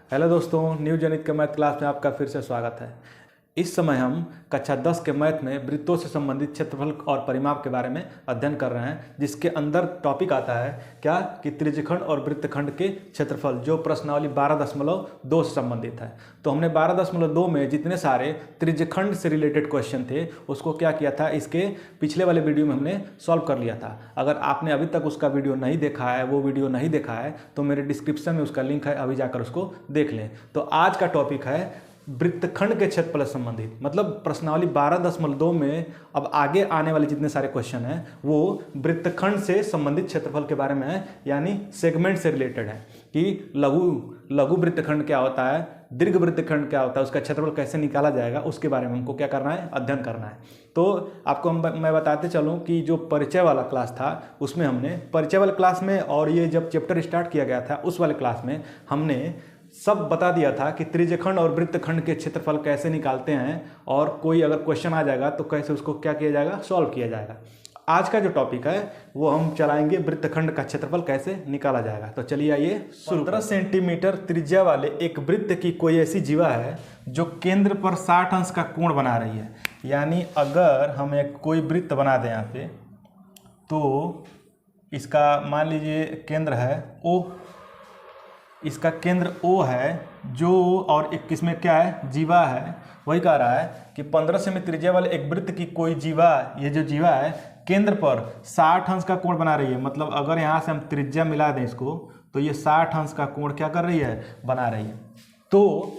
Hello दोस्तों, new जनित के मैथ क्लास में आपका फिर से स्वागत है। इस समय हम कक्षा 10 के मैथ में वृत्तों से संबंधित क्षेत्रफल और परिमाप के बारे में अध्ययन कर रहे हैं, जिसके अंदर टॉपिक आता है क्या कि त्रिज्यखंड और वृत्तखंड के क्षेत्रफल, जो प्रश्नावली 12.2 से संबंधित है। तो हमने 12.2 में जितने सारे त्रिज्यखंड से रिलेटेड क्वेश्चन थे उसको क्या किया था, इसके पिछले वाले वीडियो में हमने सॉल्व कर लिया था। अगर आपने अभी तक उसका वीडियो नहीं देखा है, वो वीडियो नहीं देखा है, तो मेरे डिस्क्रिप्शन में उसका लिंक है, अभी जाकर उसको देख लें। तो आज का टॉपिक है वृत्तखंड के क्षेत्रफल से संबंधित, मतलब प्रश्नावली 12.2 में अब आगे आने वाले जितने सारे क्वेश्चन हैं वो वृत्तखंड से संबंधित क्षेत्रफल के बारे में है, यानी सेगमेंट से रिलेटेड है कि लघु वृत्तखंड क्या होता है, दीर्घ वृत्तखंड क्या होता है, उसका क्षेत्रफल कैसे निकाला जाएगा, उसके बारे में हमको क्या करना है, अध्ययन करना है। तो आपको मैं बताते चलूँ कि जो परिचय वाला क्लास था उसमें हमने परिचय वाले क्लास में, और ये जब चैप्टर स्टार्ट किया गया था उस वाले क्लास में हमने सब बता दिया था कि त्रिज्यखंड और वृत्तखंड के क्षेत्रफल कैसे निकालते हैं, और कोई अगर क्वेश्चन आ जाएगा तो कैसे उसको क्या किया जाएगा, सॉल्व किया जाएगा। आज का जो टॉपिक है वो हम चलाएंगे वृत्तखंड का क्षेत्रफल कैसे निकाला जाएगा। तो चलिए आइए। 15 सेंटीमीटर त्रिज्या वाले एक वृत्त की कोई ऐसी जीवा है जो केंद्र पर 60 अंश का कोण बना रही है। यानी अगर हम एक कोई वृत्त बना दें यहाँ पे, तो इसका मान लीजिए केंद्र है O, इसका केंद्र O है जो, और एक किसमें क्या है, जीवा है। वही कह रहा है कि 15 सेमी त्रिज्या वाले एक वृत्त की कोई जीवा, ये जो जीवा है केंद्र पर 60 अंश का कोण बना रही है। मतलब अगर यहाँ से हम त्रिज्या मिला दें इसको, तो ये 60 अंश का कोण क्या कर रही है, बना रही है। तो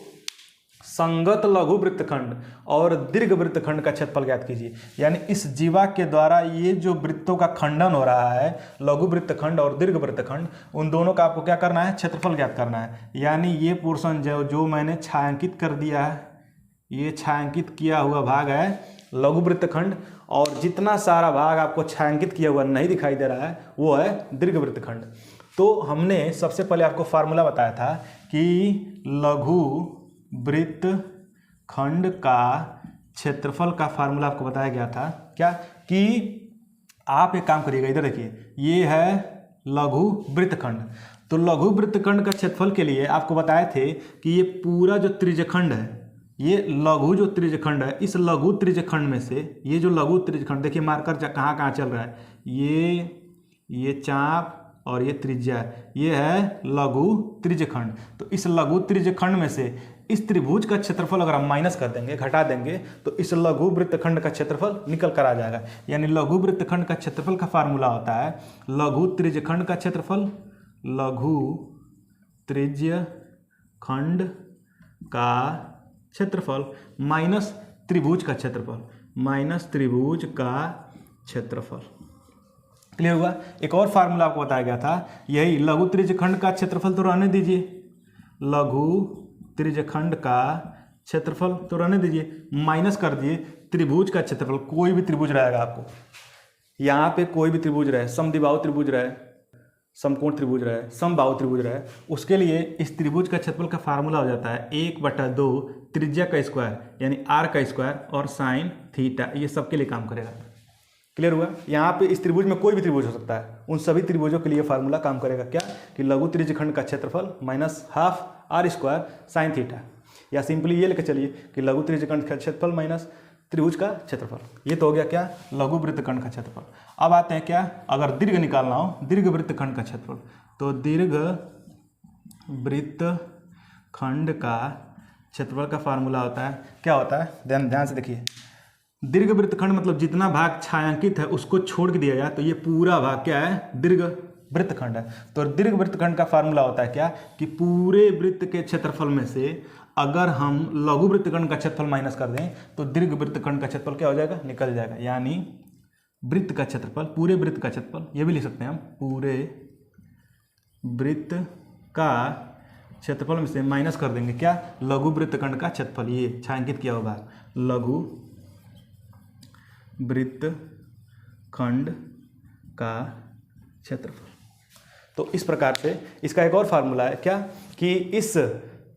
संगत लघु वृत्तखंड और दीर्घ वृत्तखंड का क्षेत्रफल ज्ञात कीजिए। यानी इस जीवा के द्वारा ये जो वृत्तों का खंडन हो रहा है, लघु वृत्तखंड और दीर्घ वृत्तखंड, उन दोनों का आपको क्या करना है, क्षेत्रफल ज्ञात करना है। यानी ये पोर्शन जो मैंने छायांकित कर दिया है, ये छायांकित किया हुआ भाग है लघु वृत्तखंड, और जितना सारा भाग आपको छायांकित किया हुआ नहीं दिखाई दे रहा है वो है दीर्घ वृत्तखंड। तो हमने सबसे पहले आपको फार्मूला बताया था कि लघु वृत्तखंड का क्षेत्रफल का फार्मूला आपको बताया गया था क्या, कि आप एक काम करिएगा, इधर देखिए, ये है लघु वृत्तखंड। तो लघु वृत्तखंड का क्षेत्रफल के लिए आपको बताए थे कि ये पूरा जो त्रिज्यखंड है, ये लघु जो त्रिज्यखंड है, इस लघु त्रिज्यखंड में से ये जो लघु त्रिज्यखंड, देखिए मार्कर कहाँ कहाँ चल रहा है, ये चाप और ये त्रिज्या, ये है लघु त्रिज्यखंड। तो इस लघु त्रिज्यखंड में से इस त्रिभुज का क्षेत्रफल अगर हम माइनस कर देंगे, घटा देंगे, तो इस लघु वृत्तखंड का क्षेत्रफल निकल कर आ जाएगा। यानी लघु वृत्तखंड का क्षेत्रफल का फार्मूला होता है लघु त्रिज्यखंड का क्षेत्रफल, लघु त्रिज्यखंड का क्षेत्रफल माइनस त्रिभुज का क्षेत्रफल, माइनस त्रिभुज का क्षेत्रफल। क्लियर हुआ। एक और फार्मूला आपको बताया गया था, यही लघु त्रिज्यखंड का क्षेत्रफल तो रहने दीजिए, लघु त्रिज्यखंड का क्षेत्रफल तो रहने दीजिए, माइनस कर दिए त्रिभुज का क्षेत्रफल। कोई भी त्रिभुज रहेगा आपको, यहाँ पे कोई भी त्रिभुज रहे, समद्विबाहु त्रिभुज रहे, समकोण त्रिभुज रहे, समबाहु त्रिभुज रहे, उसके लिए इस त्रिभुज का क्षेत्रफल का फार्मूला हो जाता है 1/2 त्रिज्या का स्क्वायर, यानी r का स्क्वायर और साइन थीटा, ये सबके लिए काम करेगा। क्लियर हुआ। यहाँ पे इस त्रिभुज में कोई भी त्रिभुज हो सकता है, उन सभी त्रिभुजों के लिए फार्मूला काम करेगा क्या, कि लघु त्रिज्यखंड का क्षेत्रफल minus half r square sine theta, या सिंपली ये लेकर चलिए कि लघु त्रिज्यखंड का क्षेत्रफल माइनस त्रिभुज का क्षेत्रफल। ये तो हो गया क्या, लघु वृत्तखंड का क्षेत्रफल। अब आते हैं क्या, अगर दीर्घ निकालना हो, दीर्घ वृत्तखंड का क्षेत्रफल, तो दीर्घ वृत्तखंड का क्षेत्रफल का फार्मूला होता है, क्या होता है, ध्यान से देखिए, दीर्घ वृत्तखंड मतलब जितना भाग छायांकित है उसको छोड़ के दिया जाए, तो ये पूरा भाग क्या है, दीर्घ वृत्तखंड है। तो दीर्घ वृत्तखंड का फार्मूला होता है क्या, कि पूरे वृत्त के क्षेत्रफल में से अगर हम लघु वृत्तखंड का क्षेत्रफल माइनस कर दें तो दीर्घ वृत्तखंड का क्षेत्रफल क्या हो जाएगा, निकल जाएगा। यानी वृत्त का क्षेत्रफल, पूरे वृत्त का क्षेत्रफल, ये भी लिख सकते हैं हम, पूरे वृत्त का क्षेत्रफल में से माइनस कर देंगे क्या, लघु वृत्तखंड का क्षेत्रफल, ये छायांकित किया होगा, लघु वृत्तखंड का क्षेत्रफल। तो इस प्रकार से इसका एक और फार्मूला है क्या, कि इस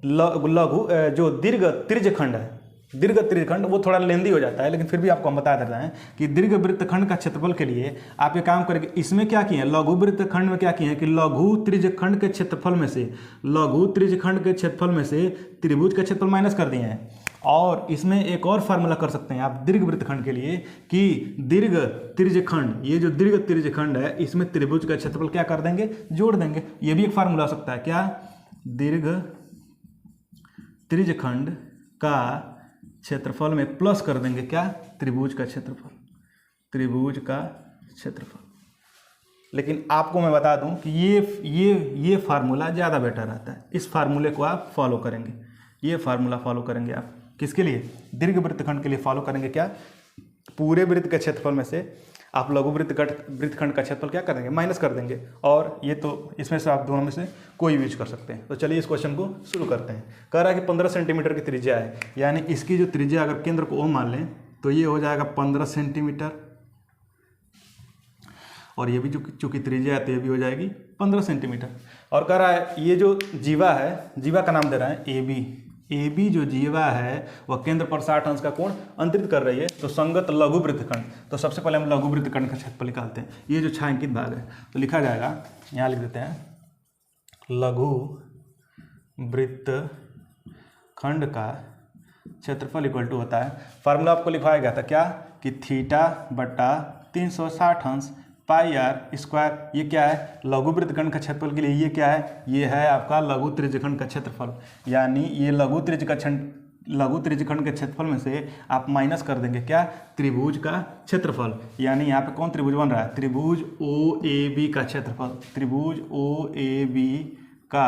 लघु जो दीर्घ त्रिज्यखंड है, दीर्घ त्रिज्यखंड वो थोड़ा लेंदी हो जाता है, लेकिन फिर भी आपको हम बता देते हैं कि दीर्घ वृत्तखंड का क्षेत्रफल के लिए आप ये काम करेंगे। इसमें क्या किए हैं, लघु वृत्तखंड में क्या किए हैं कि लघु त्रिज्यखंड के क्षेत्रफल में से, लघु त्रिज्यखंड के क्षेत्रफल में से त्रिभुज का क्षेत्रफल माइनस कर दिए हैं। और इसमें एक और फार्मूला कर सकते हैं आप दीर्घ वृत्तखंड के लिए कि दीर्घ त्रिज्यखंड, ये जो दीर्घ त्रिज्यखंड है इसमें त्रिभुज का क्षेत्रफल क्या कर देंगे, जोड़ देंगे। ये भी एक फार्मूला हो सकता है, क्या, दीर्घ त्रिज्यखंड का क्षेत्रफल में प्लस कर देंगे क्या, त्रिभुज का क्षेत्रफल, त्रिभुज का क्षेत्रफल। लेकिन आपको मैं बता दूं कि ये फार्मूला ज़्यादा बेटर रहता है। इस फार्मूले को आप फॉलो करेंगे, ये फार्मूला फॉलो करेंगे आप किसके लिए, दीर्घ वृत्तखंड के लिए फॉलो करेंगे। क्या, पूरे वृत्त के क्षेत्रफल में से आप लघु वृत्तखंड का क्षेत्रफल क्या कर देंगे, माइनस कर देंगे। और ये तो इसमें से आप दोनों में से कोई भी यूज कर सकते हैं। तो चलिए इस क्वेश्चन को शुरू करते हैं। कह रहा है कि 15 सेंटीमीटर की त्रिज्या है, यानी इसकी जो त्रिज्या अगर केंद्र को O मान लें तो ये हो जाएगा 15 सेंटीमीटर, और ये भी चूंकि त्रिज्या है तो ये भी हो जाएगी 15 सेंटीमीटर। और कह रहा है ये जो जीवा है, जीवा का नाम दे रहा है AB जो जीवा है वह केंद्र पर 60 अंश का कोण अंतरित कर रही है, तो संगत लघु वृत्तखंड। तो सबसे पहले हम लघु वृत्तखंड का क्षेत्रफल निकालते हैं। ये जो छायांकित भाग है तो लिखा जाएगा, यहाँ लिख देते हैं, लघु वृत्तखंड का क्षेत्रफल इक्वल टू होता है, फार्मूला आपको लिखवाया गया था क्या, कि थीटा बटा 360 अंश पाई आर स्क्वायर। ये क्या है, लघु वृत्तखंड का क्षेत्रफल के लिए ये क्या है, ये है आपका लघु त्रिज्यखंड का क्षेत्रफल। यानी ये लघु त्रिज्यखंड के क्षेत्रफल में से आप माइनस कर देंगे क्या, त्रिभुज का क्षेत्रफल। यानी यहाँ पे कौन त्रिभुज बन रहा है, त्रिभुज OAB का क्षेत्रफल, त्रिभुज OAB का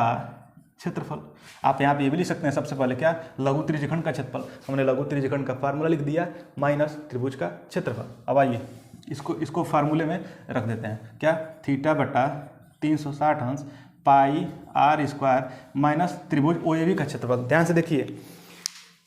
क्षेत्रफल। आप यहाँ पे ये भी लिख सकते हैं सबसे पहले क्या, लघु त्रिज्यखंड का क्षेत्रफल। हमने लघु त्रिज्यखंड का फार्मूला लिख दिया माइनस त्रिभुज का क्षेत्रफल। अब आइए इसको फार्मूले में रख देते हैं, क्या, थीटा बटा 360 अंश पाई आर स्क्वायर माइनस त्रिभुज OAB का क्षेत्रफल। ध्यान से देखिए,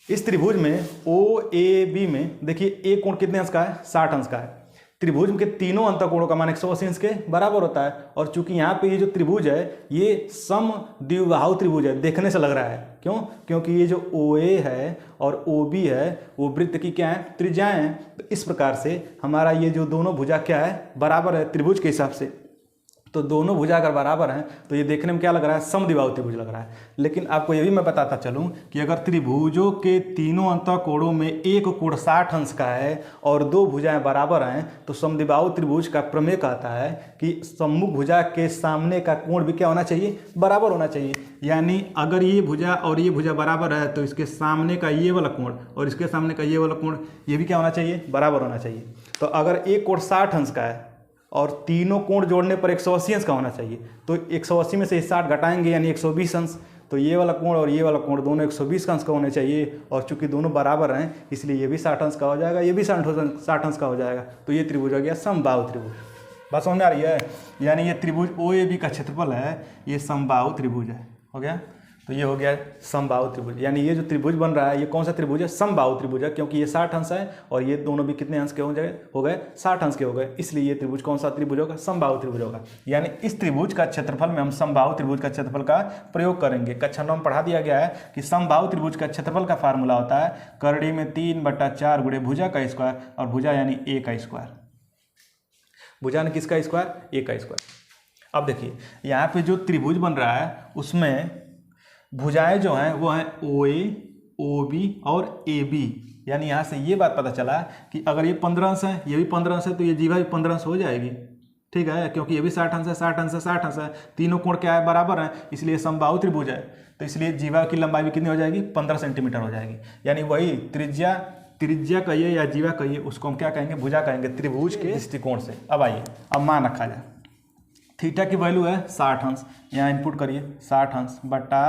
इस त्रिभुज में OAB में देखिए एक कोण कितने अंश का है, 60 अंश का है। त्रिभुज के तीनों अंतःकोणों का मान 180 अंश के बराबर होता है। और चूंकि यहाँ पे ये जो त्रिभुज है ये समद्विबाहु त्रिभुज है, देखने से लग रहा है, क्यों, क्योंकि ये जो OA है और OB है वो वृत्त की क्या है, त्रिज्याएं हैं। तो इस प्रकार से हमारा ये जो दोनों भुजा क्या है, बराबर है त्रिभुज के हिसाब से। तो दोनों भुजा अगर बराबर हैं तो ये देखने में क्या लग रहा है, समद्विबाहु त्रिभुज लग रहा है। लेकिन आपको ये भी मैं बताता चलूं कि अगर त्रिभुजों के तीनों अंतःकोणों में एक कोण 60 अंश का है और दो भुजाएं बराबर हैं तो समद्विबाहु त्रिभुज का प्रमेय कहता है कि सम्मुख भुजा के सामने का कोण भी क्या होना चाहिए, बराबर होना चाहिए। यानी अगर ये भुजा और ये भुजा बराबर है तो इसके सामने का ये वाला कोण और इसके सामने का ये वाला कोण ये भी क्या होना चाहिए, बराबर होना चाहिए। तो अगर एक कोण 60 अंश का है और तीनों कोण जोड़ने पर 180 अंश का होना चाहिए, तो 180 में से 60 घटाएंगे यानी 120 अंश। तो ये वाला कोण और ये वाला कोण दोनों 120 अंश का होने चाहिए, और चूंकि दोनों बराबर हैं इसलिए ये भी 60 अंश का हो जाएगा, ये भी 60 अंश का हो जाएगा। तो ये त्रिभुज हो गया समबाहु त्रिभुज। बात समझ में आ रही है, यानी ये त्रिभुज OAB का क्षेत्रफल है, ये समबाहु त्रिभुज है, हो गया। तो ये हो गया समबाहु त्रिभुज, यानी ये जो त्रिभुज बन रहा है ये कौन सा त्रिभुज है, समबाहु त्रिभुज है, क्योंकि ये 60 अंश है और ये दोनों भी कितने अंश के हो गए 60 अंश के हो गए, इसलिए ये त्रिभुज कौन सा त्रिभुज होगा, समबाहु त्रिभुज होगा। यानी इस त्रिभुज का क्षेत्रफल में हम समबाहु त्रिभुज का क्षेत्रफल का प्रयोग करेंगे। कक्षा 9 में पढ़ा दिया गया है कि समबाहु त्रिभुज का क्षेत्रफल का फार्मूला होता है करड़ी में 3/4 गुणे भुजा का स्क्वायर, और भुजा यानी A का स्क्वायर। भुजा ने किसका स्क्वायर, A का स्क्वायर। अब देखिए यहाँ पे जो त्रिभुज बन रहा है उसमें भुजाएं जो हैं वो हैं OA, OB और AB। यानी यहाँ से ये बात पता चला कि अगर ये 15 अंश है, ये भी 15 अंश है, तो ये जीवा भी 15 अंश हो जाएगी, ठीक है, क्योंकि ये भी 60 अंश है, 60 अंश है, 60 अंश है, तीनों कोण क्या है, बराबर है, इसलिए समबाहु त्रिभुज है। तो इसलिए जीवा की लंबाई भी कितनी हो जाएगी, 15 सेंटीमीटर हो जाएगी। यानी वही त्रिज्या कहिए या जीवा कहिए, उसको हम क्या कहेंगे, भुजा कहेंगे, त्रिभुज के दृष्टिकोण से। अब आइए, अब मान रखा जाए, थीटा की वैल्यू है 60 अंश, यहाँ इनपुट करिए 60 अंश बटा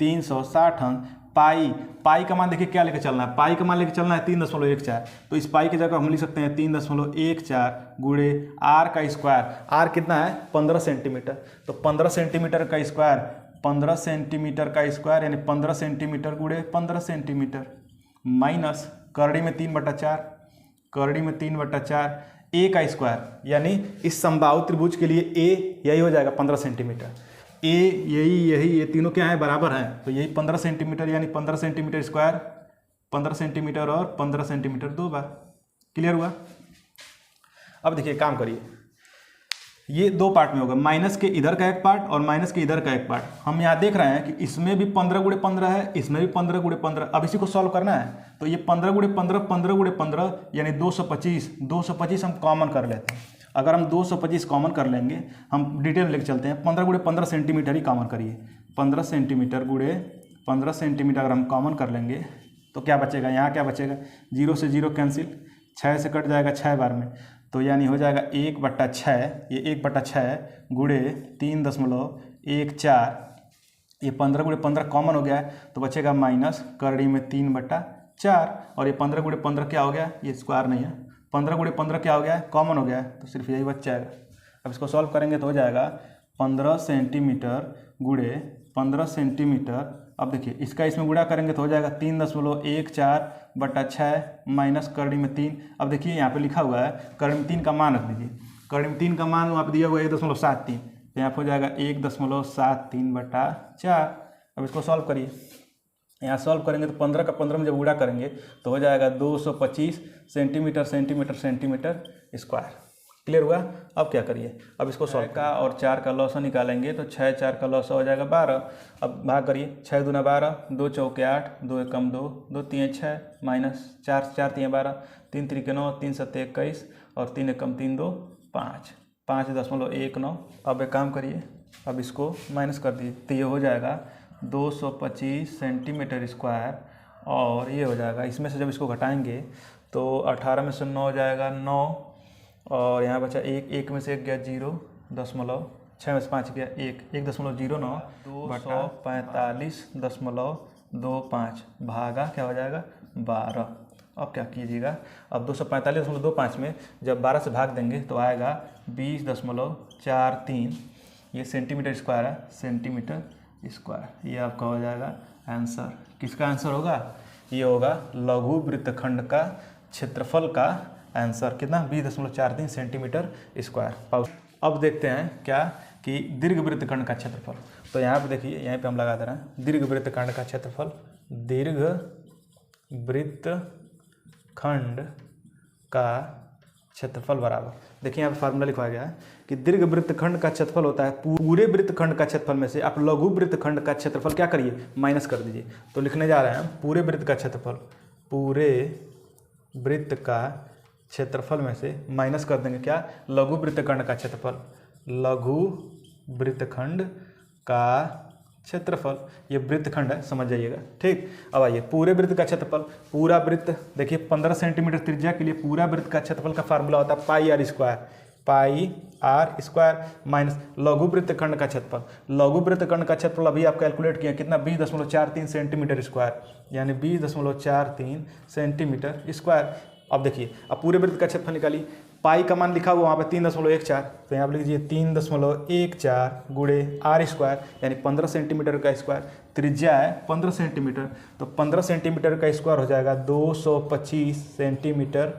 360 अंश पाई का मान देखिए क्या लेके चलना है, पाई का मान लेके चलना है 3.14। तो इस पाई की जगह हम लिख सकते हैं 3.14 गुणे आर का स्क्वायर। आर कितना है, 15 सेंटीमीटर। तो 15 सेंटीमीटर का स्क्वायर, 15 सेंटीमीटर का स्क्वायर यानी 15 सेंटीमीटर गुणे 15 सेंटीमीटर माइनस करड़ी में 3/4, करड़ी में 3/4 A का स्क्वायर। यानी इस समबाहु त्रिभुज के लिए A यही हो जाएगा 15 सेंटीमीटर। A यही ये तीनों क्या है, बराबर हैं, तो यही 15 सेंटीमीटर यानी 15 सेंटीमीटर स्क्वायर 15 सेंटीमीटर और 15 सेंटीमीटर 2 बार। क्लियर हुआ? अब देखिए काम करिए, ये 2 पार्ट में होगा, माइनस के इधर का एक पार्ट और माइनस के इधर का एक पार्ट। हम यहाँ देख रहे हैं कि इसमें भी 15 × 15 है, इसमें भी 15 × 15। अब इसी को सॉल्व करना है तो ये 15 × 15 15 × 15 यानी 225। 225 हम कॉमन कर लेते हैं। अगर हम 225 कॉमन कर लेंगे, हम डिटेल में लेके चलते हैं। 15 × 15 सेंटीमीटर ही कॉमन करिए। 15 सेंटीमीटर × 15 सेंटीमीटर अगर हम कॉमन कर लेंगे तो क्या बचेगा? यहाँ क्या बचेगा? 0 से 0 कैंसिल, 6 से कट जाएगा 6 बार में, तो यानी हो जाएगा 1/6। ये 1/6 गुणे 3.14। ये 15 × 15 कॉमन हो गया है तो बचेगा माइनस करड़ी में 3/4। और ये 15 × 15 क्या हो गया? ये स्क्वायर नहीं है, 15 × 15 क्या हो गया है? कॉमन हो गया है, तो सिर्फ यही बच जाएगा। अब इसको सॉल्व करेंगे तो हो जाएगा 15 सेंटीमीटर × 15 सेंटीमीटर। अब देखिए इसका इसमें गुणा करेंगे तो हो जाएगा 3.14/6 माइनस करड़ी में 3। अब देखिए यहाँ पे लिखा हुआ है करड़ी में 3 का मान रख दीजिए। करड़ी में 3 का मान वहाँ पे दिया हुआ है 1.73, तो यहाँ पे हो जाएगा 1.73/4। अब इसको सॉल्व करिए। यहाँ सॉल्व करेंगे तो 15 का 15 में जब गुणा करेंगे तो हो जाएगा 225 centimetre centimetre centimetre square. Clear हुआ? अब क्या करिए, अब इसको 100 का और 4 का लॉस निकालेंगे तो 6 4 का लॉस हो जाएगा 12। अब भाग करिए, 6 दूना 12, 2 चौके 8, 2 एकम 2, 2 तीन 6 माइनस 4 4 तीन 12, 3 3 9, 3 7 21 और 3 एकम 3 2 5, 5.19। अब एक काम करिए, अब इसको माइनस कर दीजिए तो ये हो जाएगा 225 सेंटीमीटर स्क्वायर। और ये हो जाएगा, इसमें से जब इसको घटाएंगे तो 18 में से 9 हो जाएगा 9, और यहाँ बचा 1, 1 में से 1 गया 0.6 में से 5 गया 1, 1.09 245.25 भागा क्या हो जाएगा 12। अब क्या कीजिएगा, अब 245.25 में जब 12 से भाग देंगे तो आएगा 20.43। ये सेंटीमीटर स्क्वायर है, सेंटीमीटर स्क्वायर। ये आपका हो जाएगा आंसर। किसका आंसर होगा? ये होगा लघु वृत्तखंड का क्षेत्रफल का आंसर। कितना? 20.43 सेंटीमीटर स्क्वायर। अब देखते हैं क्या कि दीर्घ वृत्तखंड का क्षेत्रफल। तो यहाँ पे देखिए, यहाँ पे हम लगा दे रहे हैं दीर्घ वृत्तखंड का क्षेत्रफल। दीर्घ वृत्तखंड का क्षेत्रफल बराबर, देखिए यहाँ पे फार्मूला लिखा गया है कि दीर्घ वृत्तखंड का क्षेत्रफल होता है पूरे वृत्तखंड का क्षेत्रफल में से आप लघु वृत्तखंड का क्षेत्रफल क्या करिए? माइनस कर दीजिए। तो लिखने जा रहे हैं पूरे वृत्त का क्षेत्रफल, पूरे वृत्त का क्षेत्रफल में से माइनस कर देंगे क्या? लघु वृत्तखंड का क्षेत्रफल। लघु वृत्तखंड का क्षेत्रफल, ये वृत्तखंड है, समझ जाइएगा। ठीक, अब आइए पूरे वृत्त का क्षेत्रफल। पूरा वृत्त देखिए 15 सेंटीमीटर त्रिज्या के लिए पूरा वृत्त का क्षेत्रफल का फार्मूला होता है पाई आर स्क्वायर माइनस लघु वृत्तखंड का क्षेत्रफल। लघु वृत्तखंड का क्षेत्रफल अभी आप कैलकुलेट किया कितना? 20.43 सेंटीमीटर स्क्वायर, यानी 20.43 सेंटीमीटर स्क्वायर। अब देखिए, अब पूरे वृत्त का क्षेत्रफल निकालिए। पाई का मान लिखा हुआ वहाँ पे 3.14, तो यहाँ पर लिख दीजिए 3.14 गुणे आर स्क्वायर, यानी 15 सेंटीमीटर का स्क्वायर। त्रिज्या है 15 सेंटीमीटर, तो 15 सेंटीमीटर का स्क्वायर हो जाएगा 225 centimetre,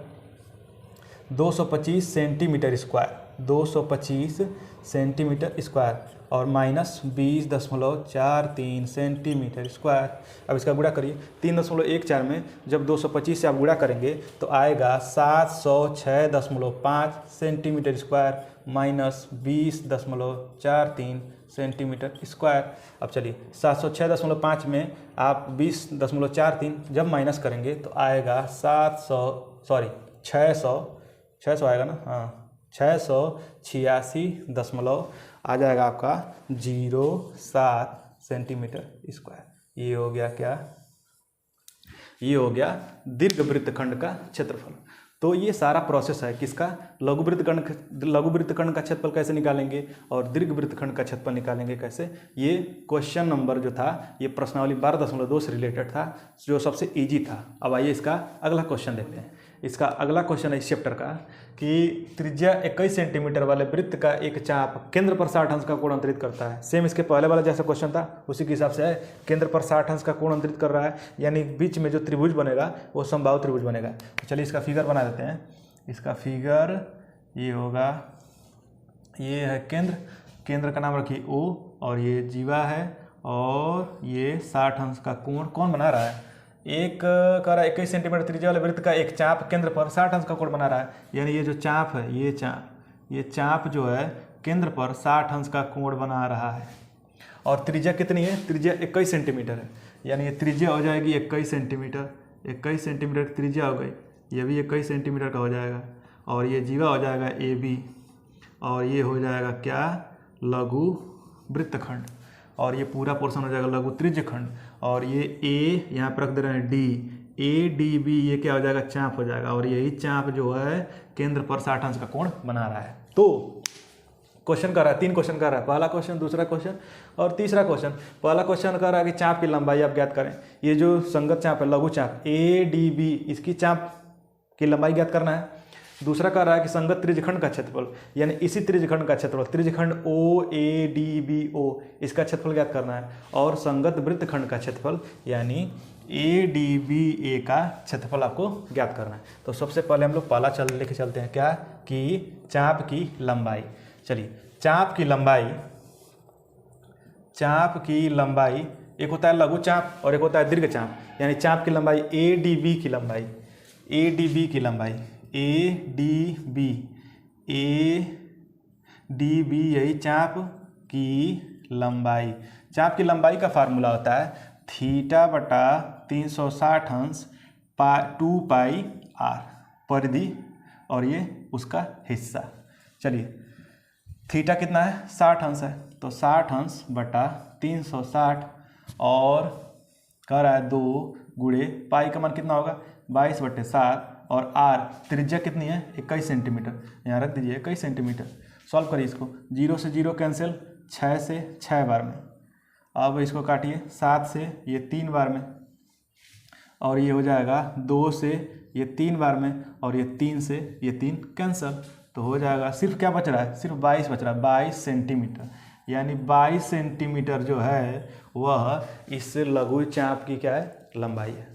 225 centimetre square, 225 centimetre square और माइनस 20.43 सेंटीमीटर स्क्वायर। अब इसका गुणा करिए 3.14 में जब 225 से आप गुणा करेंगे तो आएगा 706.5 centimetre square minus 20.43 centimetre square. अब चलिए 706.5 में आप 20.43 जब माइनस करेंगे तो आएगा 600 आएगा ना, हाँ 686 आ जाएगा आपका 07 सेंटीमीटर स्क्वायर। ये हो गया क्या? ये हो गया दीर्घ वृत्तखंड का क्षेत्रफल। तो ये सारा प्रोसेस है किसका? लघु वृत्तखंड का क्षेत्रफल कैसे निकालेंगे और दीर्घ वृत्तखंड का क्षेत्रफल निकालेंगे कैसे। ये क्वेश्चन नंबर जो था ये प्रश्नावली 12.2 से रिलेटेड था, जो सबसे इजी था। अब आइए इसका अगला क्वेश्चन देखते हैं। इसका अगला क्वेश्चन है इस चैप्टर का कि त्रिज्या 21 सेंटीमीटर वाले वृत्त का एक चाप केंद्र पर 60 अंश का कोण अंतरित करता है। सेम इसके पहले वाला जैसा क्वेश्चन था उसी के हिसाब से है, केंद्र पर 60 अंश का कोण अंतरित कर रहा है, यानी बीच में जो त्रिभुज बनेगा वो समबाहु त्रिभुज बनेगा। तो चलिए इसका फिगर बना देते हैं। इसका फिगर ये होगा, ये है केंद्र का नाम रखिए O, और ये जीवा है और ये 60 अंश का कोण कौन बना रहा है? एक कह रहा है 21 सेंटीमीटर त्रिज्या वाले वृत्त का एक चाप केंद्र पर 60 अंश का कोण बना रहा है। यानी ये जो चाप है, ये चाप जो है केंद्र पर 60 अंश का कोण बना रहा है। और त्रिज्या कितनी है? त्रिज्या 21 सेंटीमीटर है। यानी ये त्रिज्या हो जाएगी 21 सेंटीमीटर। 21 सेंटीमीटर की त्रिज्या हो गई, ये भी 21 सेंटीमीटर का हो जाएगा। और ये जीवा हो जाएगा AB, और ये हो जाएगा क्या? लघु वृत्तखंड। और ये पूरा पोर्शन हो जाएगा लघु त्रिज्यखंड। और ये A यहाँ पर रख दे रहे हैं D, ADB, ये क्या हो जाएगा? चाप हो जाएगा। और यही चाप जो है केंद्र पर 60 अंश का कोण बना रहा है। तो क्वेश्चन कर रहा है, 3 क्वेश्चन कर रहा है, पहला क्वेश्चन, दूसरा क्वेश्चन और तीसरा क्वेश्चन। पहला क्वेश्चन कर रहा है कि चाप की लंबाई आप ज्ञात करें। ये जो संगत चाप है, लघु चाप ADB, इसकी चाप की लंबाई ज्ञात करना है। दूसरा कह रहा है कि संगत त्रिज्यखंड का क्षेत्रफल, यानी इसी त्रिज्यखंड का क्षेत्रफल, त्रिज्यखंड OADBO, इसका क्षेत्रफल ज्ञात करना है। और संगत वृत्तखंड का क्षेत्रफल यानी ADBA का क्षेत्रफल आपको ज्ञात करना है। तो सबसे पहले हम लोग पहला लेके चलते हैं, क्या? कि चाप की लंबाई। चलिए, चाप की लंबाई एक होता है लघु चाप और एक होता है दीर्घ चाप। यानी चाप की लंबाई ADB की लंबाई, ADB यही चाप की लंबाई। चाप की लंबाई का फार्मूला होता है थीटा बटा 360 अंश 2 पाई r परिधि, और ये उसका हिस्सा। चलिए, थीटा कितना है? 60 अंश है, तो 60 अंश बटा 360 और कह रहा है 2 गुणे पाई का मान कितना होगा? 22/7, और r त्रिज्या कितनी है? 21 सेंटीमीटर। यहाँ रख दीजिए 21 सेंटीमीटर। सॉल्व करिए इसको, 0 से 0 कैंसिल, 6 से 6 बार में। अब इसको काटिए, 7 से ये 3 बार में, और ये हो जाएगा 2 से ये 3 बार में, और ये 3 से ये 3 कैंसिल। तो हो जाएगा सिर्फ क्या बच रहा है? सिर्फ 22 बच रहा है, 22 सेंटीमीटर। यानी 22 सेंटीमीटर जो है वह इस लघु चाप की क्या है? लंबाई है।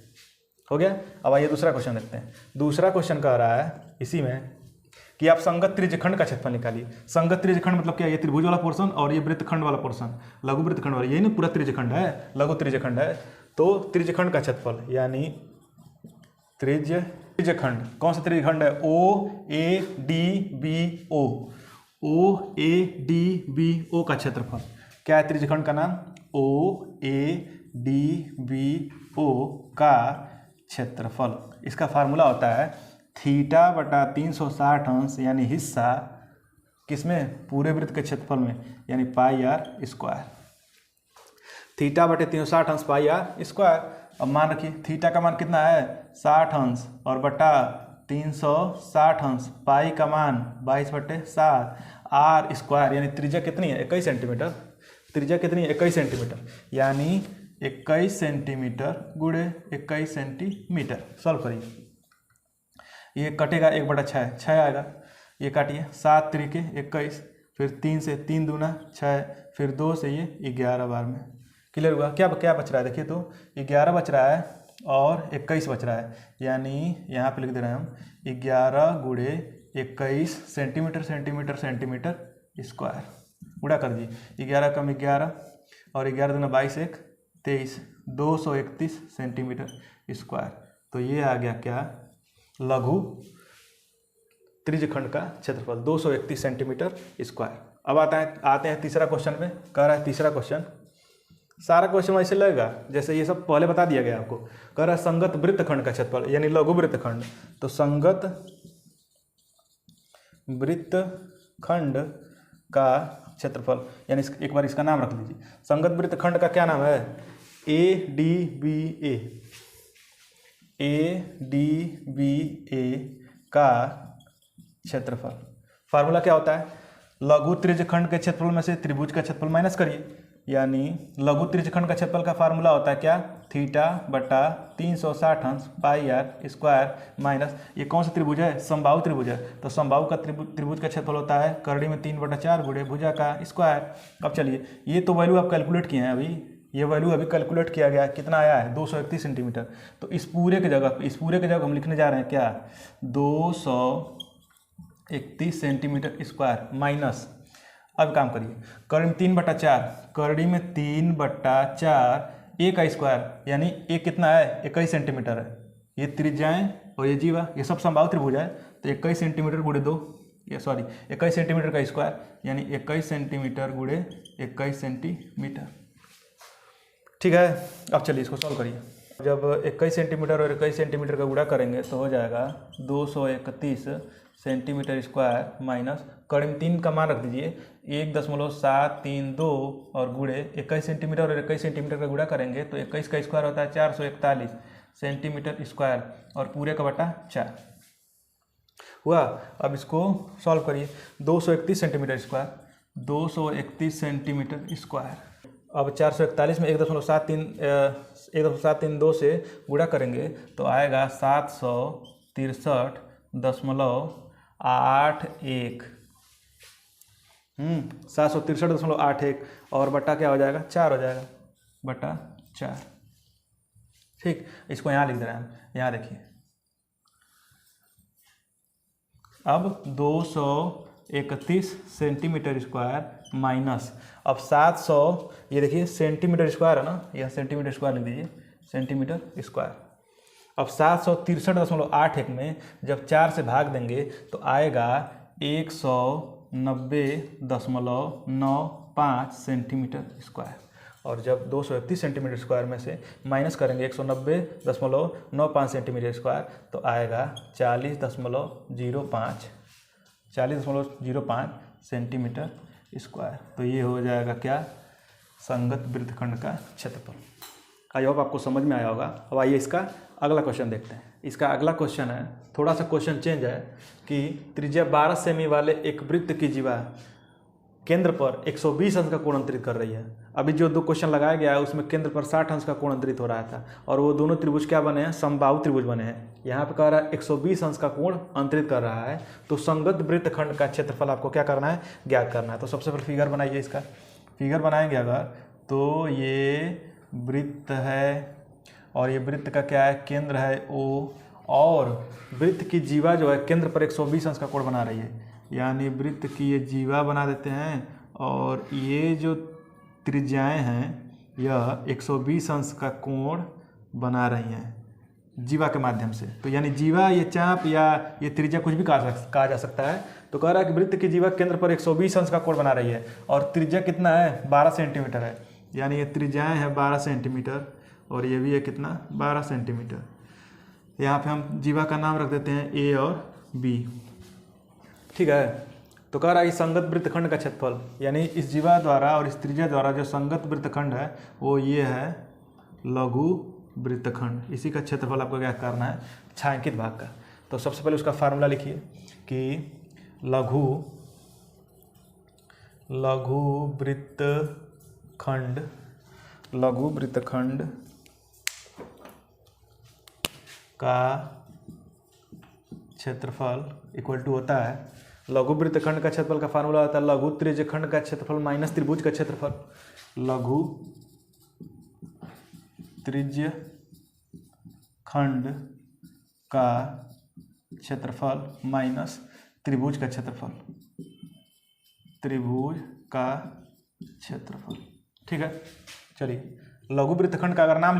हो गया। अब आइए दूसरा क्वेश्चन देखते हैं। दूसरा क्वेश्चन कह रहा है इसी में कि आप संगत त्रिज्यखंड का क्षेत्रफल निकालिए। संगत त्रिज्यखंड मतलब क्या? ये त्रिभुज वाला पोर्शन और ये वृत्तखंड वाला पोर्शन, लघु वृत्तखंड वाला, यही ना पूरा त्रिज्यखंड है, लघु त्रिज्यखंड है। तो त्रिज्यखंड का क्षेत्रफल यानी त्रिज्यखंड, कौन सा त्रिज्यखंड है? OADBO का क्षेत्रफल। क्या है त्रिज्यखंड का नाम? OADBO का क्षेत्रफल। इसका फार्मूला होता है थीटा बटा 360 अंश यानी हिस्सा, किसमें? पूरे वृत्त के क्षेत्रफल में, यानी पाई r स्क्वायर। थीटा बटे 360 अंश पाई r स्क्वायर। अब मान रखिए थीटा का मान कितना है? 60 अंश, और बटा 360 अंश, पाई का मान 22/7, r स्क्वायर, यानी त्रिज्या कितनी है? 21 सेंटीमीटर। त्रिज्या कितनी है? 21 सेंटीमीटर। यानी 21 सेंटीमीटर गुणे 21 सेंटीमीटर। सॉल्व करिए, ये कटेगा 1/6, 6 आएगा। ये काटिए, 7 त्रिके 21, फिर 3 से 3 दूना 6, फिर 2 से ये 11 बार में। क्लियर हुआ? क्या क्या बच रहा है? देखिए तो 11 बच रहा है और 21 बच रहा है। यानी यहाँ पे लिख दे रहे हैं हम 11 गुणे 21 सेंटीमीटर सेंटीमीटर सेंटीमीटर स्क्वायर। गुणा कर दीजिए, 11 कम 11 और 11 दूना 22, 1 23, 231 सेंटीमीटर स्क्वायर। तो ये आ गया क्या? लघु त्रिज्यखंड का क्षेत्रफल 231 सेंटीमीटर स्क्वायर। अब आते हैं तीसरा क्वेश्चन में। कह रहा है तीसरा क्वेश्चन, सारा क्वेश्चन ऐसे लगेगा जैसे ये सब पहले बता दिया गया आपको। कह रहा है संगत वृत्तखंड का क्षेत्रफल यानी लघु वृत्तखंड। तो संगत वृत्तखंड का क्षेत्रफल यानी एक बार इसका नाम रख लीजिए। संगत वृत्तखंड का क्या नाम है? ADBA। ADBA का क्षेत्रफल। फार्मूला क्या होता है? लघु त्रिज्यखंड के क्षेत्रफल में से त्रिभुज का क्षेत्रफल माइनस करिए, यानी लघु त्रिज्यखंड का क्षेत्रफल का फार्मूला होता है क्या? थीटा बटा 360 अंश पाई r स्क्वायर माइनस, ये कौन सा त्रिभुज है? समबाहु त्रिभुज है। तो समबाहु का त्रिभुज का क्षेत्रफल होता है करड़ी में 3/4 गुणे भुजा का स्क्वायर। अब चलिए, ये तो वैल्यू आप कैलकुलेट किए हैं, अभी ये वैल्यू अभी कैलकुलेट किया गया, कितना आया है? 231 सेंटीमीटर। तो इस पूरे की जगह हम लिखने जा रहे हैं क्या? 231 सेंटीमीटर स्क्वायर माइनस, अब काम करिए, करड़ी में 3/4, करड़ी में 3/4 ए का स्क्वायर यानी ए कितना है 21 सेंटीमीटर है। ये त्रिज्याएं और ये जीवा ये सब समबाहु त्रिभुज है, तो 21 सेंटीमीटर गुणे 2 ये 21 सेंटीमीटर का स्क्वायर यानी 21 सेंटीमीटर गुणे 21 सेंटीमीटर। ठीक है, अब चलिए इसको सॉल्व करिए। जब 21 सेंटीमीटर और 21 सेंटीमीटर का गुणा करेंगे तो हो जाएगा 231 सेंटीमीटर स्क्वायर माइनस कड़ी में 3 का मान रख दीजिए 1.732 और गुणे 21 सेंटीमीटर और 21 सेंटीमीटर का गुणा करेंगे तो 21 का स्क्वायर होता है 441 सेंटीमीटर स्क्वायर और पूरे का बटा 4 हुआ। अब इसको सॉल्व करिए। 231 सेंटीमीटर स्क्वायर 231 सेंटीमीटर स्क्वायर, अब 441 में 1.732 से गुणा करेंगे तो आएगा 763.81 763.81 और बटा क्या हो जाएगा 4 हो जाएगा बटा 4। ठीक, इसको यहाँ लिख दे रहे हैं हम, यहाँ देखिए। अब 231 सेंटीमीटर स्क्वायर माइनस अब 700, ये देखिए सेंटीमीटर स्क्वायर है ना, यह सेंटीमीटर स्क्वायर लिख दीजिए सेंटीमीटर स्क्वायर। अब 763.81 में जब 4 से भाग देंगे तो आएगा 190.95 सेंटीमीटर स्क्वायर और जब 231 सेंटीमीटर स्क्वायर में से माइनस करेंगे 190.95 सेंटीमीटर स्क्वायर तो आएगा 40.05 सेंटीमीटर स्क्वायर। तो ये हो जाएगा क्या संगत वृत्तखंड का क्षेत्रफल। आई होप आपको समझ में आया होगा। अब आइए इसका अगला क्वेश्चन देखते हैं। इसका अगला क्वेश्चन है, थोड़ा सा क्वेश्चन चेंज है कि त्रिज्या 12 सेमी वाले एक वृत्त की जीवा केंद्र पर 120 अंश का कोण अंतरित कर रही है। अभी जो 2 क्वेश्चन लगाया गया है उसमें केंद्र पर 60 अंश का कोण अंतरित हो रहा था और वो दोनों त्रिभुज क्या बने हैं समबाहु त्रिभुज बने हैं। यहाँ पे कह रहा है 120 अंश का कोण अंतरित कर रहा है, तो संगत वृत्तखंड का क्षेत्रफल आपको क्या करना है ज्ञात करना है। तो सबसे पहले फिगर बनाइए। इसका फिगर बनाएंगे अगर तो ये वृत्त है और ये वृत्त का क्या है केंद्र है O और वृत्त की जीवा जो है केंद्र पर 120 अंश का कोण बना रही है, यानी वृत्त की ये जीवा बना देते हैं और ये जो त्रिज्याएं हैं यह 120 अंश का कोण बना रही हैं जीवा के माध्यम से। तो यानी जीवा ये चाप या ये त्रिज्या कुछ भी कहा जा सकता है। तो कह रहा है कि वृत्त की जीवा केंद्र पर 120 अंश का कोण बना रही है और त्रिज्या कितना है 12 सेंटीमीटर है, यानी ये त्रिज्याएं हैं 12 सेंटीमीटर और ये भी है कितना 12 सेंटीमीटर। यहाँ पे हम जीवा का नाम रख देते हैं A और B। ठीक है, तो कह रहा है कि संगत वृत्तखंड का क्षेत्रफल यानी इस जीवा द्वारा और इस त्रिज्या द्वारा जो संगत वृत्तखंड है वो ये है लघु वृत्तखंड। इसी का क्षेत्रफल आपको क्या करना है छायांकित भाग का। तो सबसे पहले उसका फार्मूला लिखिए कि लघु वृत्तखंड का क्षेत्रफल इक्वल टू होता है लघु वृत्तखंड का क्षेत्रफल का फार्मूला होता है लघु त्रिज्यखंड का क्षेत्रफल माइनस त्रिभुज का क्षेत्रफल। लघु त्रिज्यखंड का क्षेत्रफल माइनस त्रिभुज का क्षेत्रफल। ठीक है, चलिए लघु वृत्तखंड का अगर नाम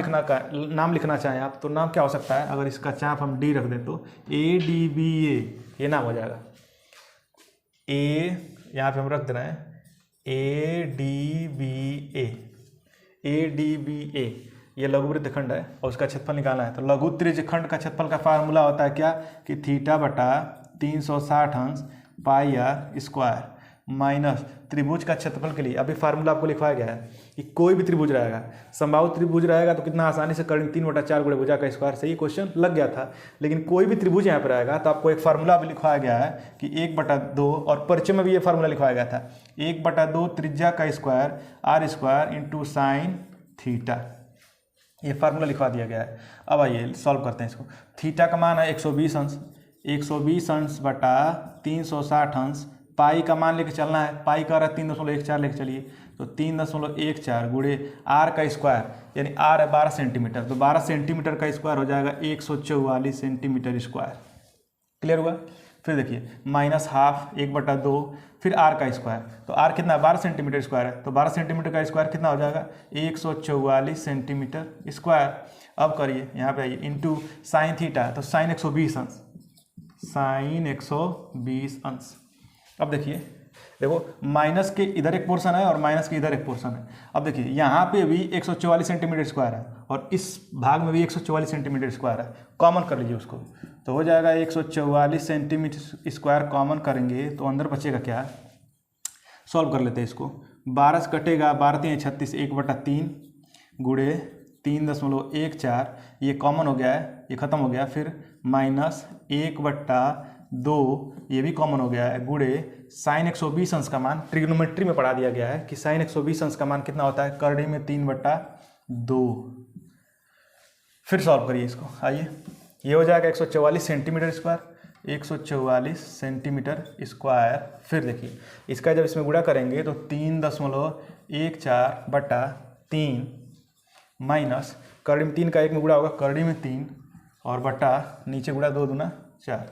लिखना चाहें आप तो नाम क्या हो सकता है। अगर इसका चाप हम डी रख दें तो ADBA ये नाम हो जाएगा। ए यहाँ पे हम रख दे रहे हैं ADBA ये लघु वृत्तखंड है और उसका क्षेत्रफल निकालना है। तो लघु त्रिज्यखंड का क्षेत्रफल का फार्मूला होता है क्या कि θ/360 पाई r स्क्वायर माइनस त्रिभुज का क्षेत्रफल के लिए अभी फार्मूला आपको लिखवाया गया है कि कोई भी त्रिभुज रहेगा समबाहु त्रिभुज रहेगा तो कितना आसानी से करेंगे 3/4 गुणे भुजा का स्क्वायर से ही क्वेश्चन लग गया था। लेकिन कोई भी त्रिभुज यहाँ पर रहेगा तो आपको एक फार्मूला भी लिखवाया गया है कि 1/2 और परिचय में भी ये फार्मूला लिखवाया गया था 1/2 त्रिज्या का square r² into sine theta. ये फार्मूला लिखवा दिया गया है। अब आइए सॉल्व करते हैं इसको। थीटा का मान है 120 अंश 120 अंश बटा 360 अंश पाई का मान लेके चलना है। पाई का रहा 3.14 लेके चलिए तो 3.14 गुणे आर का स्क्वायर यानी आर है 12 सेंटीमीटर तो 12 सेंटीमीटर का स्क्वायर हो जाएगा 144 सेंटीमीटर स्क्वायर। क्लियर हुआ। फिर देखिए -½ 1/2, फिर r का स्क्वायर, तो r कितना 12 सेंटीमीटर स्क्वायर है, तो 12 सेंटीमीटर का स्क्वायर कितना हो जाएगा 144 सेंटीमीटर स्क्वायर। अब करिए यहाँ पे आइए इंटू साइन थीटा, तो साइन 120 अंश, साइन 120 अंश। अब देखो माइनस के इधर एक पोर्शन है और माइनस के इधर एक पोर्शन है। अब देखिए यहाँ पे भी 144 सेंटीमीटर स्क्वायर है और इस भाग में भी 144 सेंटीमीटर स्क्वायर है, कॉमन कर लीजिए उसको, तो हो जाएगा 144 सेंटीमीटर स्क्वायर कॉमन करेंगे तो अंदर बचेगा क्या, सॉल्व कर लेते हैं इसको। 12 से कटेगा, 12 3 36, 1/3 गुणे 3.14, ये कॉमन हो गया है, ये खत्म हो गया, फिर -1/2 ये भी कॉमन हो गया है, गुणे साइन 120 अंश का मान, ट्रिग्नोमेट्री में पढ़ा दिया गया है कि साइन 120 अंश का मान कितना होता है, करड़ी में 3/2। फिर सॉल्व करिए इसको, आइए ये हो जाएगा 144 सेंटीमीटर स्क्वायर, 144 सेंटीमीटर स्क्वायर। फिर देखिए इसका जब इसमें गुणा करेंगे तो 3.14/3 माइनस करड़ी में 3 का 1 में गुणा होगा, करड़ी में 3 और बटा नीचे गुणा 2 दूना 4।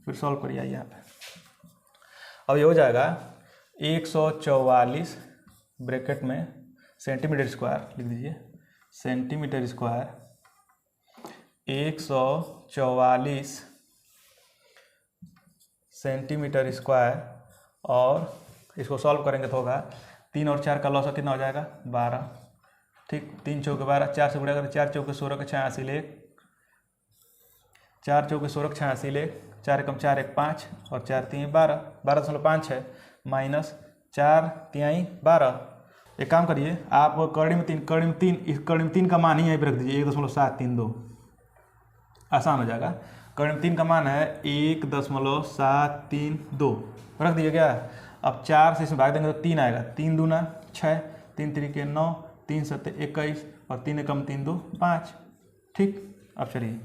फिर सॉल्व करिए यहाँ पे, अब ये हो जाएगा 144 ब्रैकेट में सेंटीमीटर स्क्वायर लिख दीजिए, सेंटीमीटर स्क्वायर 144 सेंटीमीटर स्क्वायर, और इसको सॉल्व करेंगे तो होगा 3 और 4 का लॉस कितना हो जाएगा 12, ठीक, 3 चौके 12, 4 से गुणा करें, 4 चौके 16 के 86 ले, 4 चौके 16 के 86 ले, 4 एकम 4 1 5 और 4 3 12, 12.5 है, माइनस 4 3 12। एक काम करिए आप करड़ी में 3, करड़ी में 3, इस करड़ी में 3 का मान ही यहीं पर रख दीजिए, 1.732, आसान हो जाएगा। करड़ी में 3 का मान है 1.732, रख दिया गया। अब 4 से इसमें भाग देंगे तो 3 आएगा, 3 दूना 6, 3 3 9, 3 7 21 और 3 एकम 3 2 5, ठीक। अब चलिए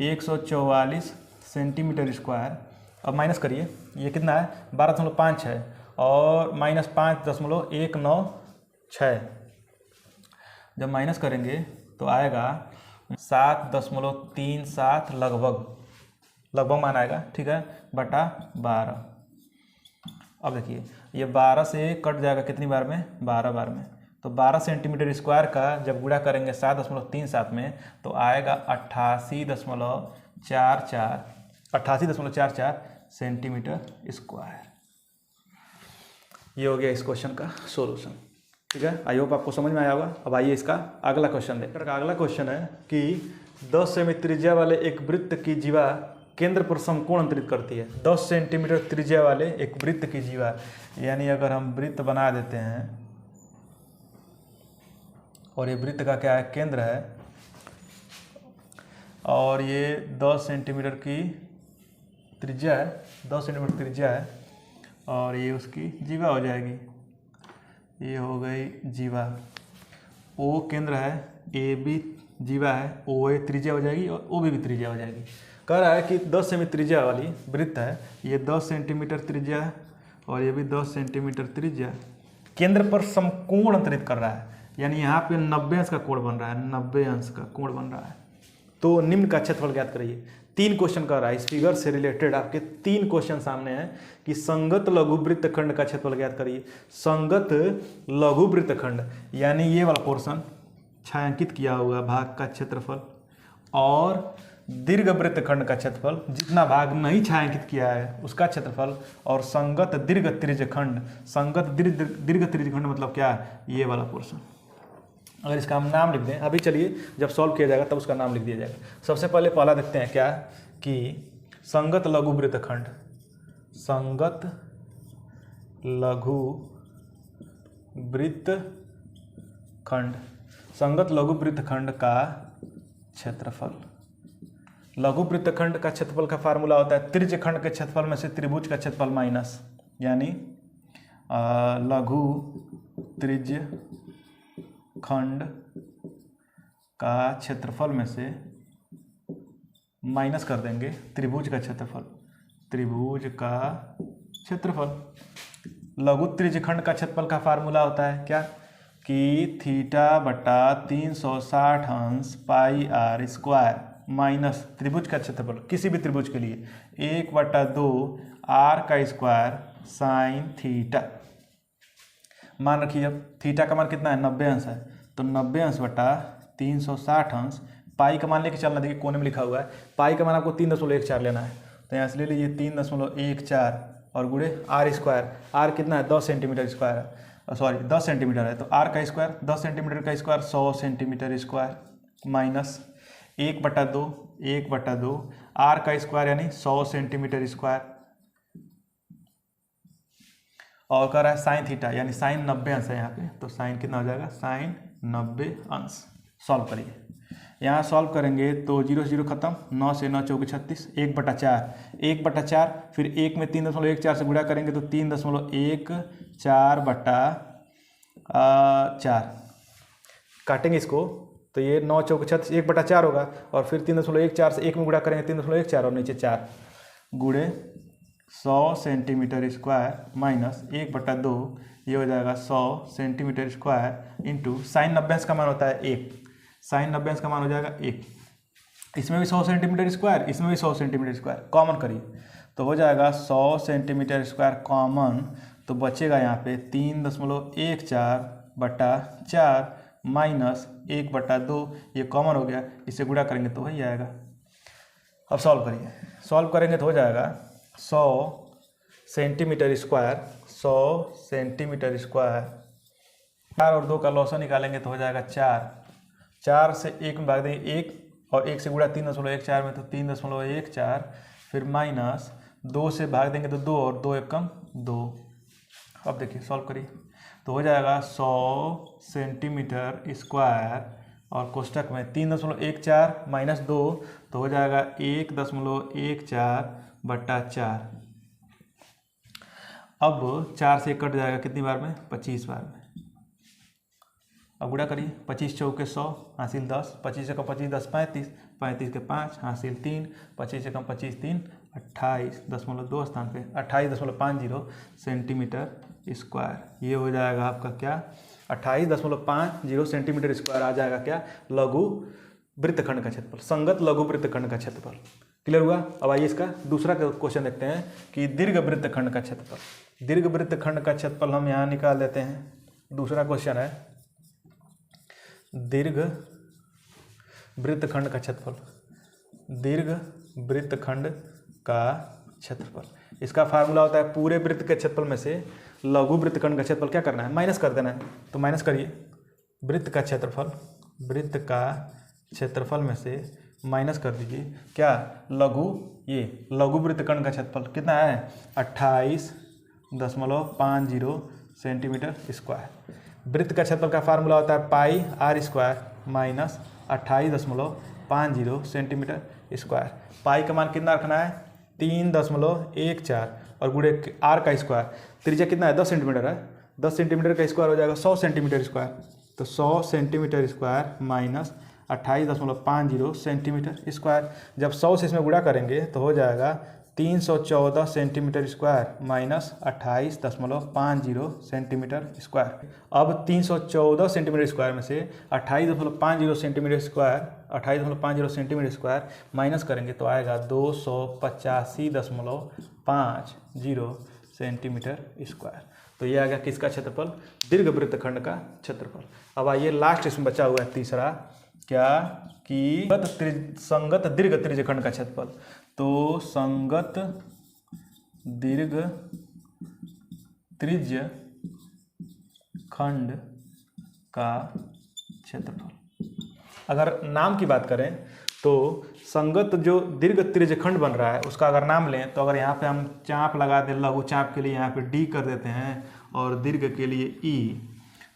144 सेंटीमीटर स्क्वायर, अब माइनस करिए, ये कितना है 12.5 है और -5.196, जब माइनस करेंगे तो आएगा 7.37 लगभग मान आएगा, ठीक है, बटा 12। अब देखिए ये 12 से कट जाएगा कितनी बार में, 12 बार में, तो 12 सेंटीमीटर स्क्वायर का जब गुणा करेंगे 7.37 में तो आएगा 88.44 सेंटीमीटर स्क्वायर। ये हो गया इस क्वेश्चन का सॉल्यूशन, ठीक है। आई होप आपको समझ में आया होगा। अब आइए इसका अगला क्वेश्चन देखते हैं। अगला क्वेश्चन है कि 10 सेमी त्रिज्या वाले एक वृत्त की जीवा केंद्र पर समकोण अंतरित करती है। 10 सेंटीमीटर त्रिज्या वाले एक वृत्त की जीवा, यानी अगर हम वृत्त बना देते हैं और ये वृत्त का क्या है, केंद्र है, और ये 10 सेंटीमीटर की त्रिज्या है, 10 सेंटीमीटर त्रिज्या है, और ये उसकी जीवा हो जाएगी, ये हो गई जीवा। ओ केंद्र है, ए बी जीवा है, ओ ए त्रिज्या हो जाएगी और ओ बी भी त्रिज्या हो जाएगी। कह रहा है कि 10 सेमी त्रिज्या वाली वृत्त है, ये 10 सेंटीमीटर त्रिज्या है और ये भी 10 सेंटीमीटर त्रिज्या, केंद्र पर समकोण अंतरित कर रहा है, यानी यहाँ पे 90 अंश का कोण बन रहा है, 90 अंश का कोण बन रहा है। तो निम्न का क्षेत्रफल ज्ञात करिए। 3 क्वेश्चन कर रहा है, इस फिगर से रिलेटेड आपके 3 क्वेश्चन सामने हैं कि संगत लघु वृत्तखंड का क्षेत्रफल ज्ञात करिए। संगत लघु वृत्तखंड यानी ये वाला पोर्शन छायांकित किया हुआ भाग का क्षेत्रफल, और दीर्घ वृत्तखंड का क्षेत्रफल, जितना भाग नहीं छायांकित किया है उसका क्षेत्रफल, और संगत दीर्घ त्रिज्यखंड, संगत दीर्घ त्रिज्यखंड मतलब क्या है, ये वाला पोर्शन। अगर इसका हम नाम लिख दें, अभी चलिए जब सॉल्व किया जाएगा तब उसका नाम लिख दिया जाएगा। सबसे पहले पहला देखते हैं क्या कि संगत लघु वृत्तखंड, संगत लघु वृत्तखंड, संगत लघु वृत्तखंड का क्षेत्रफल। लघु वृत्तखंड का क्षेत्रफल का फार्मूला होता है त्रिज्यखंड के क्षेत्रफल में से त्रिभुज का क्षेत्रफल माइनस, यानी लघु त्रिज्यखंड का क्षेत्रफल में से माइनस कर देंगे त्रिभुज का क्षेत्रफल, त्रिभुज का क्षेत्रफल। लघु त्रिज्यखंड का क्षेत्रफल का फार्मूला होता है क्या कि थीटा बटा 360 अंश पाई आर स्क्वायर माइनस त्रिभुज का क्षेत्रफल किसी भी त्रिभुज के लिए 1/2 आर का स्क्वायर साइन थीटा। मान रखिए अब थीटा का मान कितना है 90 अंश है, तो 90 अंश बटा 360 अंश। पाई का मान लेके चलना, देखिए कोने में लिखा हुआ है पाई का मान आपको 3.14 लेना है, तो यहाँ से ले लीजिए 3.14 और गुणे आर स्क्वायर। आर कितना है 10 सेंटीमीटर स्क्वायर है, सॉरी 10 सेंटीमीटर है, तो आर का स्क्वायर 10 सेंटीमीटर का square 100 centimetre square minus 1/2 R का स्क्वायर यानी 100 सेंटीमीटर स्क्वायर और कर रहा है साइन थीटा यानी साइन 90 अंश है यहाँ पे, तो साइन कितना हो जाएगा साइन 90 अंश। सॉल्व करिए, यहाँ सॉल्व करेंगे तो 0 से 0 खत्म, 9 से 9 चौके 36, 1/4 फिर 1 में 3.14 से गुणा करेंगे तो 3.14/4 काटेंगे इसको, तो ये 9 चौके 36 1/4 होगा और फिर 3.14 से 1 में गुणा करेंगे 3.14 और नीचे 4 गुणे 100 सेंटीमीटर स्क्वायर माइनस 1/2 ये हो जाएगा 100 सेंटीमीटर स्क्वायर इंटू साइन 90 अंश का मान होता है 1, साइन 90 अंश का मान हो जाएगा 1। इसमें भी 100 सेंटीमीटर स्क्वायर, इसमें भी 100 सेंटीमीटर स्क्वायर, कॉमन करिए तो हो जाएगा 100 सेंटीमीटर स्क्वायर कॉमन, तो बचेगा यहाँ पे 3.14/4 माइनस 1/2 ये कॉमन हो गया, इसे गुणा करेंगे तो वही आएगा। अब सॉल्व करिए, सॉल्व करेंगे तो हो जाएगा 100 सेंटीमीटर स्क्वायर 4 और 2 का लॉसा निकालेंगे तो हो जाएगा 4 से 1 में भाग देंगे 1 और 1 से गुणा 3.14 में तो 3.14 फिर माइनस 2 से भाग देंगे तो 2 और 2 एकम 2। अब देखिए सॉल्व करिए तो हो जाएगा 100 सेंटीमीटर स्क्वायर और कोष्टक में 3.14 माइनस 2 तो हो जाएगा 1.14/4। अब 4 से कट जाएगा कितनी बार में 25 बार में। अब गुणा करिए 25 चौके 100 हासिल 10, 25 से कम 25 10 35, 35 के 5 हासिल 3, 25 से कम 25 3 28.2 स्थान पे 28.50 सेंटीमीटर स्क्वायर। ये हो जाएगा आपका क्या 28.50 सेंटीमीटर स्क्वायर आ जाएगा क्या लघु वृत्तखंड का क्षेत्रफल, संगत लघु वृत्तखंड का क्षेत्रफल। क्लियर हुआ। अब आइए इसका दूसरा क्वेश्चन देखते हैं कि दीर्घ वृत्तखंड का क्षेत्रफल। दीर्घ वृत्तखंड का क्षेत्रफल हम यहाँ निकाल देते हैं। दूसरा क्वेश्चन है दीर्घ वृत्तखंड का क्षेत्रफल, दीर्घ वृत्तखंड का क्षेत्रफल। इसका फार्मूला होता है पूरे वृत्त के क्षेत्रफल में से लघु वृत्तखंड का क्षेत्रफल क्या करना है माइनस कर देना है, तो माइनस करिए वृत्त का क्षेत्रफल, वृत्त का क्षेत्रफल में से माइनस कर दीजिए क्या लघु, ये लघु वृत्तखंड का क्षेत्रफल कितना है 28.50 सेंटीमीटर स्क्वायर। वृत्त का क्षेत्रफल का फार्मूला होता है pi r square minus 28.50 centimetre square. Pi का मान कितना रखना है 3.14 और गुणे आर का स्क्वायर, त्रिज्या कितना है 10 सेंटीमीटर है, 10 सेंटीमीटर का स्क्वायर हो जाएगा 100 सेंटीमीटर स्क्वायर, तो 100 centimetre square minus 28.50 centimetre square. जब 100 से इसमें गुणा करेंगे तो हो जाएगा 314 centimetre square minus 28.50 centimetre square. अब 314 सेंटीमीटर स्क्वायर में से 28.50 सेंटीमीटर स्क्वायर माइनस करेंगे तो आएगा 285.50 सेंटीमीटर स्क्वायर। तो ये आ गया किसका क्षेत्रफल दीर्घ वृत्तखंड का क्षेत्रफल। अब आइए लास्ट इसमें बचा हुआ है तीसरा क्या कि संगत दीर्घ त्रिज्यखंड का क्षेत्रफल। तो संगत दीर्घ त्रिज्य खंड का क्षेत्रफल। अगर नाम की बात करें तो संगत जो दीर्घ त्रिज्यखंड बन रहा है उसका अगर नाम लें तो अगर यहाँ पे हम चाप लगा दें, लघु चाप के लिए यहाँ पे डी कर देते हैं और दीर्घ के लिए ई,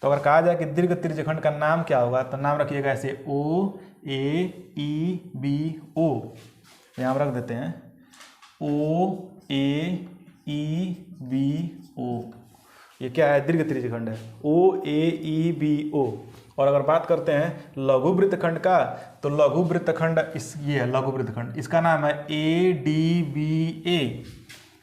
तो अगर कहा जाए कि दीर्घ त्रिज्यखंड का नाम क्या होगा तो नाम रखिएगा ऐसे ओ ए ई बी ओ, यहाँ रख देते हैं ओ ए ई बी ओ, ये क्या है दीर्घ त्रिज्यखंड है ओ ए ई बी ओ। और अगर बात करते हैं लघु वृत्तखंड का तो लघु वृत्तखंड ये है लघु वृत्तखंड, इसका नाम है ए डी बी ए,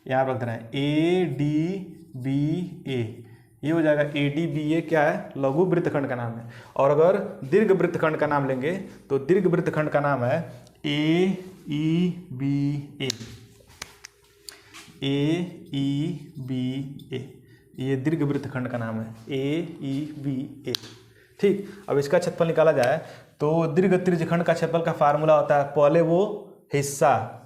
यहाँ रख देना है ए डी बी ए, ये हो जाएगा ए डी बी ए क्या है लघु वृत्तखंड का नाम है। और अगर दीर्घ वृत्तखंड का नाम लेंगे तो दीर्घ वृत्तखंड का नाम है AEBA, AEBA, ये दीर्घ वृत्तखंड का नाम है AEBA। ठीक, अब इसका क्षेत्रफल निकाला जाए तो दीर्घ त्रिज्यखंड का क्षेत्रफल का फार्मूला होता है, पहले वो हिस्सा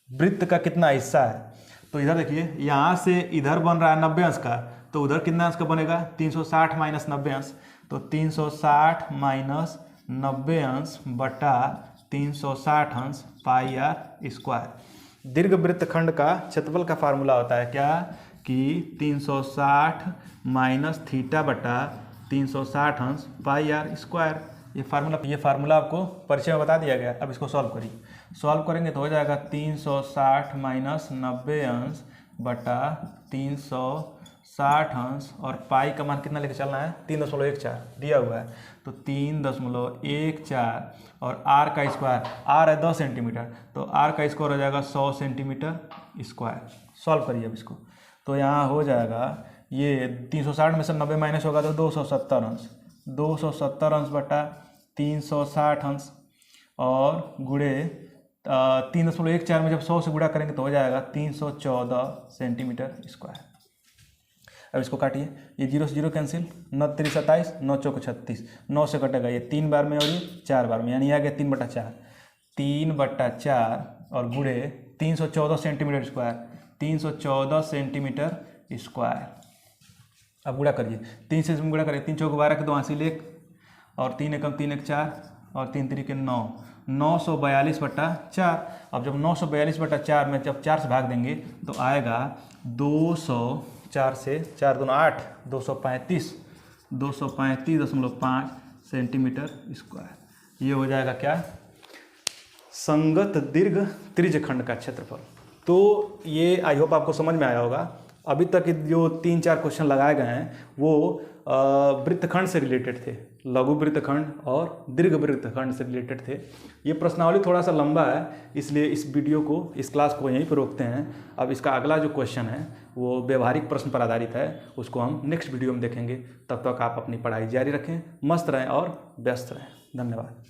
वृत्त का कितना हिस्सा है। तो इधर देखिए, यहाँ से इधर बन रहा है 90 अंश का, तो उधर कितना अंश का बनेगा 360 माइनस 90 अंश, तो 360 माइनस 90 अंश बटा 360 अंश पाई आर स्क्वायर। दीर्घ वृत्तखंड का क्षेत्रफल का फार्मूला होता है क्या कि 360 माइनस थीटा बटा 360 अंश पाई आर स्क्वायर। ये फार्मूला आपको परिचय में बता दिया गया। अब इसको सॉल्व करिए, सॉल्व करेंगे तो हो जाएगा 360 माइनस 90 अंश बटा 360 अंश, और पाई का मान कितना लेके चलना है 3.14 दिया हुआ है, तो 3.14 और आर का स्क्वायर, आर है 10 सेंटीमीटर, तो आर का स्क्वायर हो जाएगा 100 सेंटीमीटर स्क्वायर। सॉल्व करिए अब इसको, तो यहाँ हो जाएगा ये 360 में से 90 माइनस होगा तो 270 अंश, 270 अंश बटा 360 अंश और गुणे 3.14 में जब 100 से गुणा करेंगे तो हो जाएगा 314 सेंटीमीटर स्क्वायर। अब इसको काटिए, ये 0 से 0 कैंसिल, 9 3 27, 9 चौक 36, 9 से कटेगा ये 3 बार में और ये 4 बार में, यानी आ गया 3/4, 3/4 और गुणे 314 सेंटीमीटर स्क्वायर, 314 सेंटीमीटर स्क्वायर। अब गुणा करिए, 3 से गुणा करिए, 3 चौक 12 के 2 हासिल 1 और 3 एकम 3 1 4 और 3 3 के 9, 942/4। अब जब 942/4 में जब 4 से भाग देंगे तो आएगा 204 से 4 दूना 8, 235.5 सेंटीमीटर स्क्वायर। ये हो जाएगा क्या, संगत दीर्घ त्रिज्यखंड का क्षेत्रफल। तो ये आई होप आपको समझ में आया होगा। अभी तक जो 3-4 क्वेश्चन लगाए गए हैं वो वृत्तखंड से रिलेटेड थे, लघु वृत्तखंड और दीर्घ वृत्तखंड से रिलेटेड थे। ये प्रश्नावली थोड़ा सा लंबा है, इसलिए इस वीडियो को, इस क्लास को यहीं पर रोकते हैं। अब इसका अगला जो क्वेश्चन है वो व्यवहारिक प्रश्न पर आधारित है, उसको हम नेक्स्ट वीडियो में देखेंगे। तब तक आप अपनी पढ़ाई जारी रखें, मस्त रहें और व्यस्त रहें। धन्यवाद।